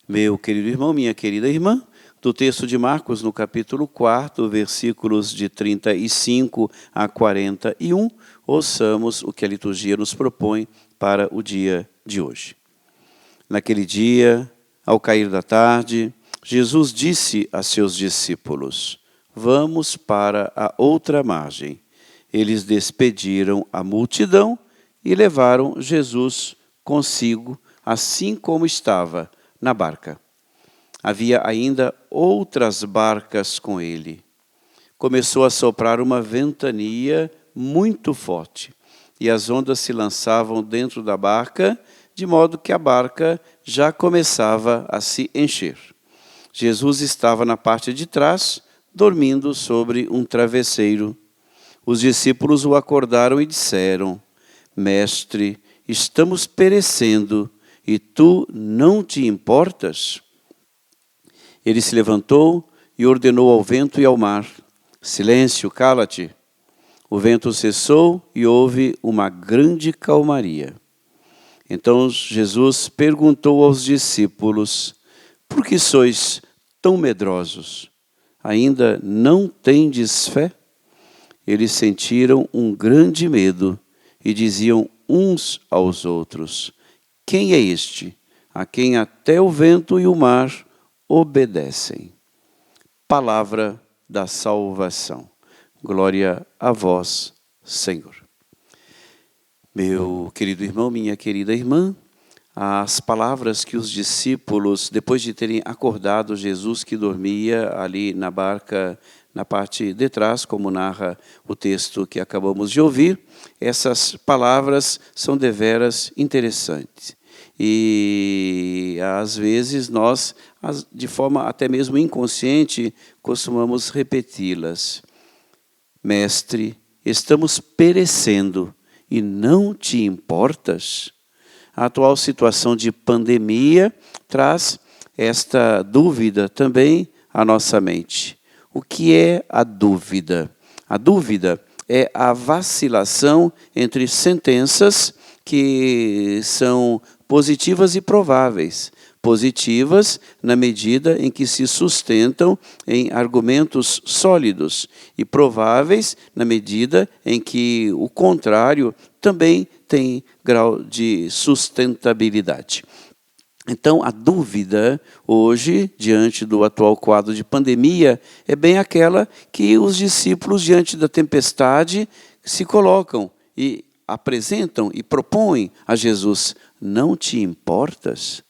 Meu querido irmão, minha querida irmã, do texto de Marcos, no capítulo 4, versículos de 35 a 41, ouçamos o que a liturgia nos propõe para o dia de hoje. Naquele dia, ao cair da tarde, Jesus disse a seus discípulos: "Vamos para a outra margem." Eles despediram a multidão e levaram Jesus consigo, assim como estava, na barca. Havia ainda outras barcas com ele. Começou a soprar uma ventania muito forte, e as ondas se lançavam dentro da barca, de modo que a barca já começava a se encher. Jesus estava na parte de trás, dormindo sobre um travesseiro. Os discípulos o acordaram e disseram: "Mestre, estamos perecendo, e tu não te importas?" Ele se levantou e ordenou ao vento e ao mar: "Silêncio, cala-te." O vento cessou e houve uma grande calmaria. Então Jesus perguntou aos discípulos: "Por que sois tão medrosos? Ainda não tendes fé?" Eles sentiram um grande medo e diziam uns aos outros: "Quem é este, a quem até o vento e o mar obedecem?" Palavra da salvação. Glória a vós, Senhor. Meu querido irmão, minha querida irmã, as palavras que os discípulos, depois de terem acordado Jesus que dormia ali na barca, na parte de trás, como narra o texto que acabamos de ouvir, essas palavras são deveras interessantes. E às vezes nós, de forma até mesmo inconsciente, costumamos repeti-las. Mestre, estamos perecendo e não te importas? A atual situação de pandemia traz esta dúvida também à nossa mente. O que é a dúvida? A dúvida é a vacilação entre sentenças que são positivas e prováveis. Positivas na medida em que se sustentam em argumentos sólidos e prováveis na medida em que o contrário também tem grau de sustentabilidade. Então, a dúvida hoje, diante do atual quadro de pandemia, é bem aquela que os discípulos, diante da tempestade, se colocam e apresentam e propõem a Jesus: "Não te importas?"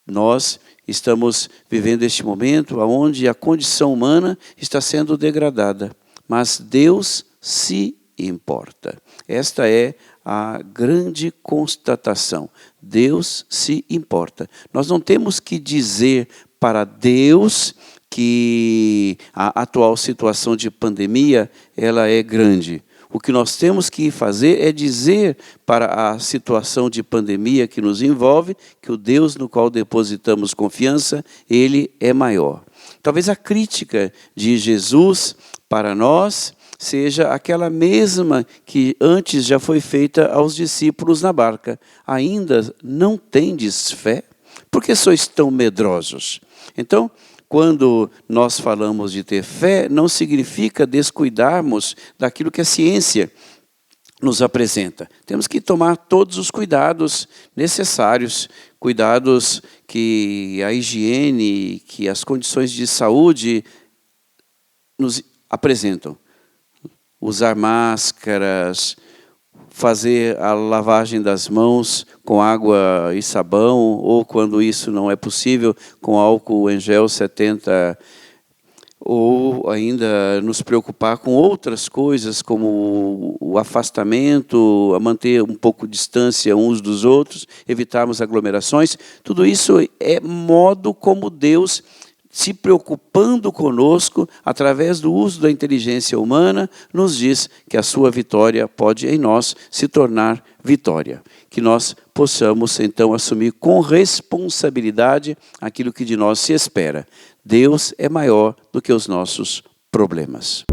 Nós estamos vivendo este momento onde a condição humana está sendo degradada, mas Deus se importa. Esta é a grande constatação. Deus se importa. Nós não temos que dizer para Deus que a atual situação de pandemia ela é grande. O que nós temos que fazer é dizer para a situação de pandemia que nos envolve que o Deus no qual depositamos confiança, Ele é maior. Talvez a crítica de Jesus para nós seja aquela mesma que antes já foi feita aos discípulos na barca. Ainda não tendes fé? Por que sois tão medrosos? Então, quando nós falamos de ter fé, não significa descuidarmos daquilo que a ciência nos apresenta. Temos que tomar todos os cuidados necessários, cuidados que a higiene, que as condições de saúde nos apresentam. Usar máscaras, fazer a lavagem das mãos com água e sabão, ou quando isso não é possível, com álcool em gel 70, ou ainda nos preocupar com outras coisas, como o afastamento, a manter um pouco de distância uns dos outros, evitarmos aglomerações. Tudo isso é modo como Deus, se preocupando conosco, através do uso da inteligência humana, nos diz que a sua vitória pode em nós se tornar vitória. Que nós possamos então assumir com responsabilidade aquilo que de nós se espera. Deus é maior do que os nossos problemas.